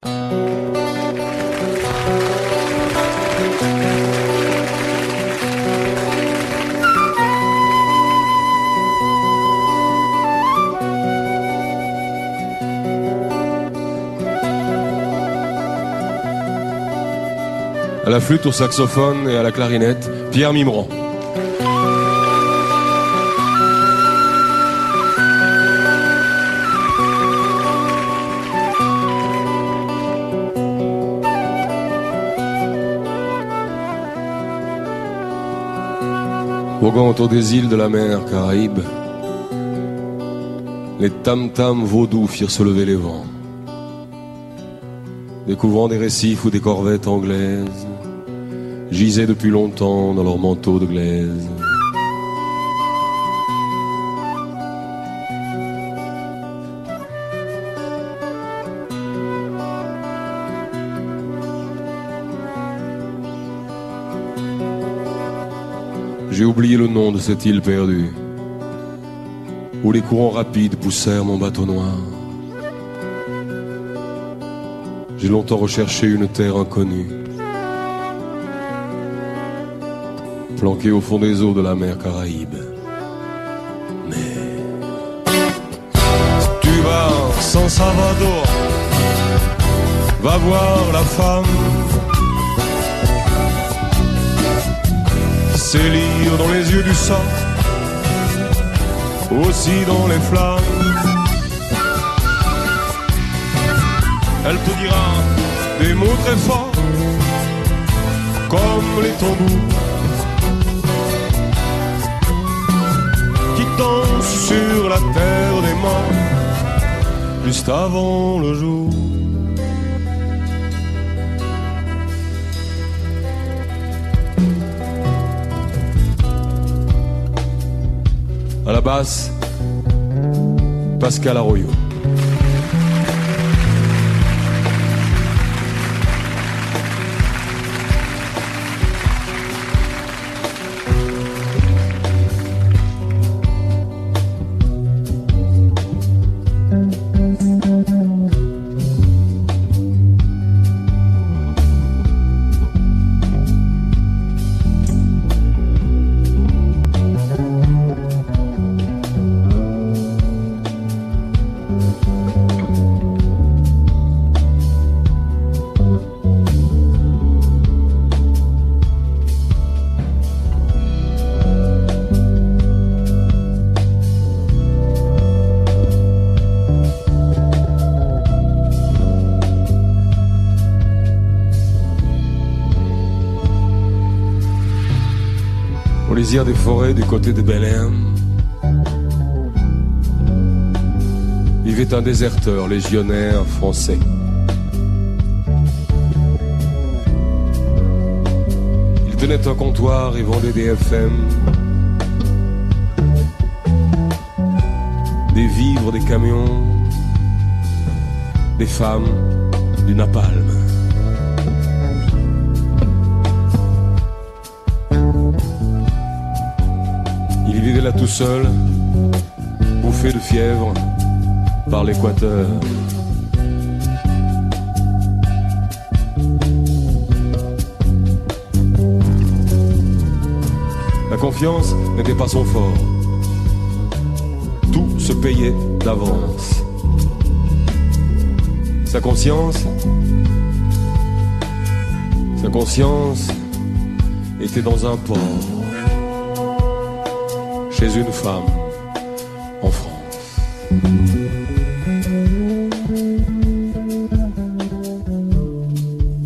À la flûte, au saxophone et à la clarinette, Pierre Mimran. Voguant autour des îles de la mer Caraïbe, les tam-tams vaudous firent se lever les vents, découvrant des récifs ou des corvettes anglaises, gisaient depuis longtemps dans leurs manteaux de glaise. J'ai oublié le nom de cette île perdue, où les courants rapides poussèrent mon bateau noir. J'ai longtemps recherché une terre inconnue, planquée au fond des eaux de la mer Caraïbe. Mais si tu vas San Salvador, va voir la femme qui s'élire dans les yeux du sang, aussi dans les flammes. Elle te dira des mots très forts, comme les tambours qui dansent sur la terre des morts, juste avant le jour. À la basse, Pascal Arroyo. Aux lisières des forêts du côté de Belém vivait un déserteur légionnaire français. Il tenait un comptoir et vendait des FM, des vivres, des camions, des femmes, du napalm. Il vivait là tout seul, bouffé de fièvre par l'équateur. La confiance n'était pas son fort. Tout se payait d'avance. Sa conscience était dans un port, chez une femme, en France.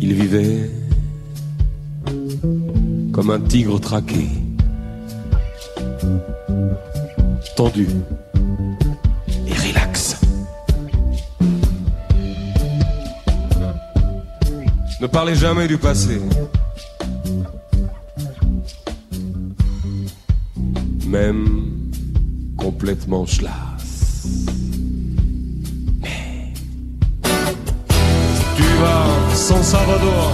Il vivait comme un tigre traqué, tendu et relax. Ne parlez jamais du passé, même complètement schlass. Mais si tu vas à San Salvador,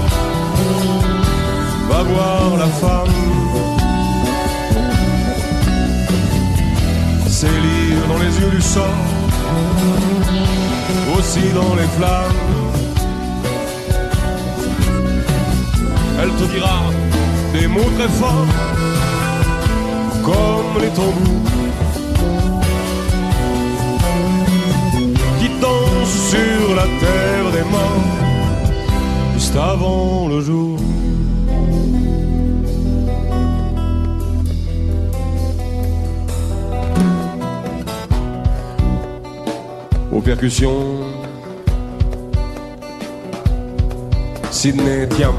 va voir la femme s'élire dans les yeux du sang, aussi dans les flammes. mots très forts, comme les tambours qui dansent sur la terre des morts, juste avant le jour. Aux percussions, Sidney Thiam.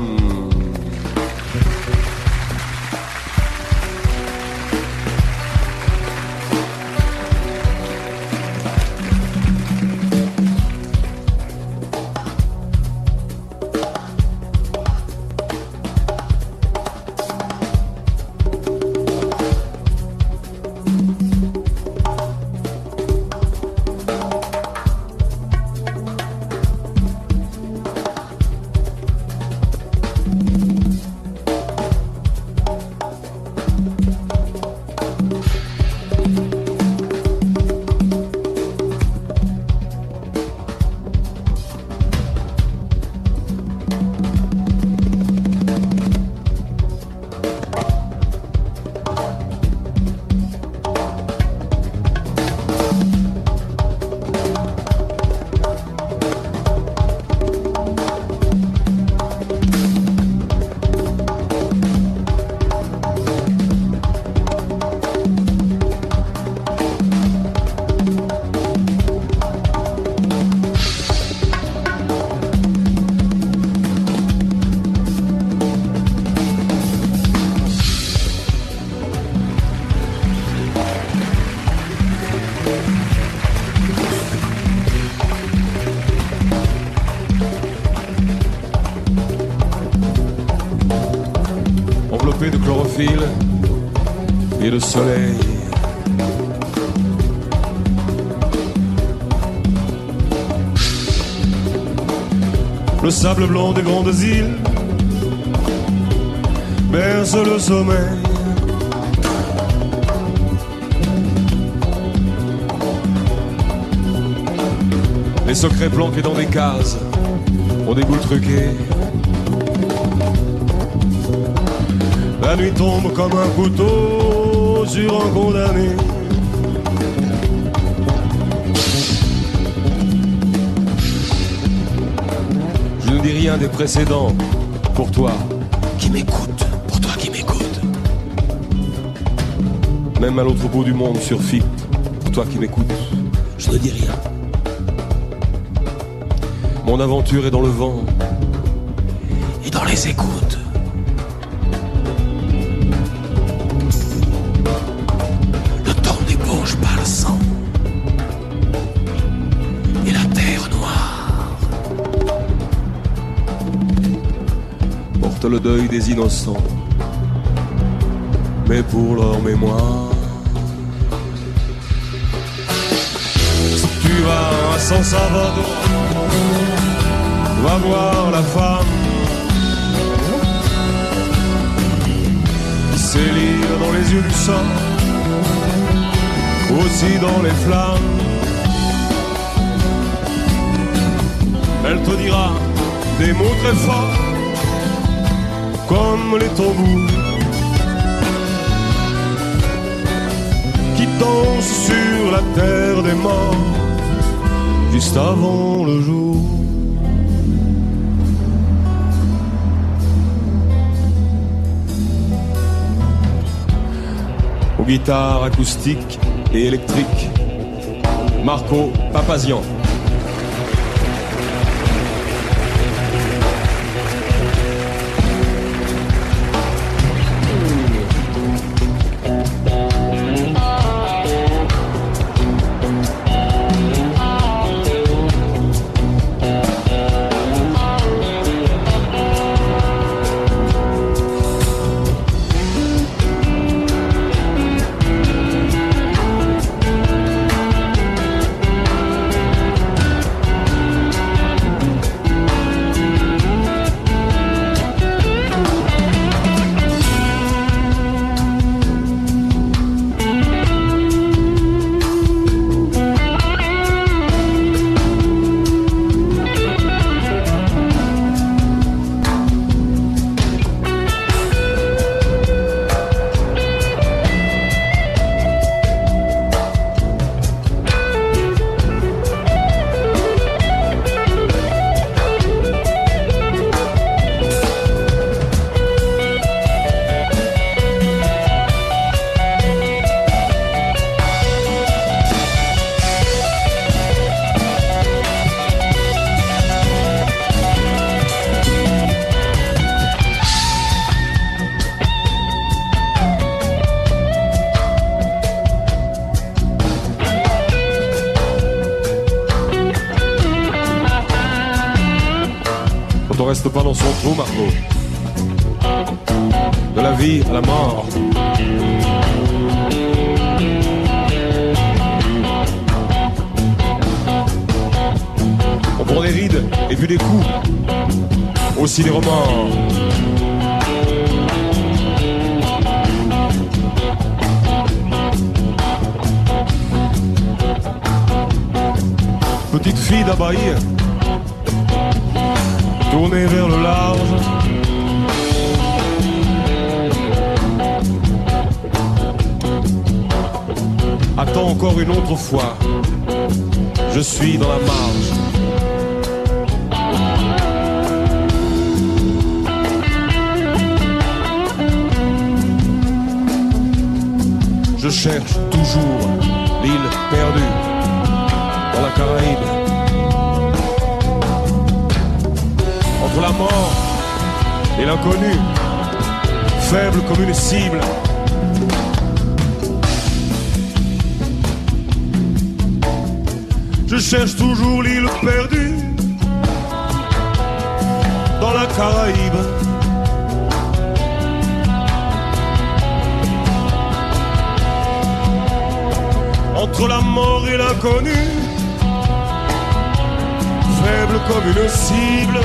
De chlorophylle et de soleil. Le sable blanc des grandes îles berce le sommeil. Les secrets planqués dans des cases ont des boules truquées. La nuit tombe comme un couteau sur un condamné. Je ne dis rien des précédents pour toi qui m'écoute, pour toi qui m'écoute. Même à l'autre bout du monde sur FIP, pour toi qui m'écoute, je ne dis rien. Mon aventure est dans le vent et dans les écoutes. Pas le sang et la terre noire porte le deuil des innocents, mais pour leur mémoire. Si tu vas à San Salvador, va voir la femme qui sait lire dans les yeux du sang, aussi dans les flammes. Elle te dira des mots très forts, comme les tambours qui dansent sur la terre des morts, juste avant le jour. Aux guitares acoustiques et électrique, Marco Papazian. on reste pas dans son trou, Margot. De la vie à la mort. On prend des rides et puis des coups. Aussi des remords. Petite fille d'Abaï, tournée vers le large. Attends encore une autre fois, je suis dans la marge. Je cherche toujours l'île perdue dans la Caraïbe. Entre la mort et l'inconnu, faible comme une cible. Je cherche toujours l'île perdue dans la Caraïbe. Entre la mort et l'inconnu, faible comme une cible.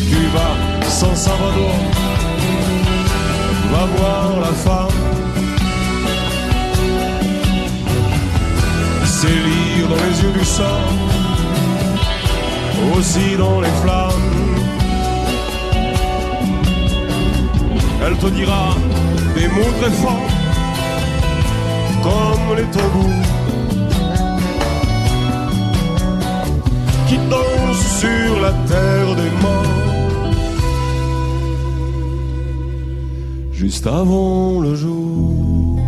Tu vas San Salvador, va voir la femme, c'est lire dans les yeux du sang, aussi dans les flammes. Elle te dira des mots très forts, comme les tambours qui dansent sur la terre des morts, juste avant le jour.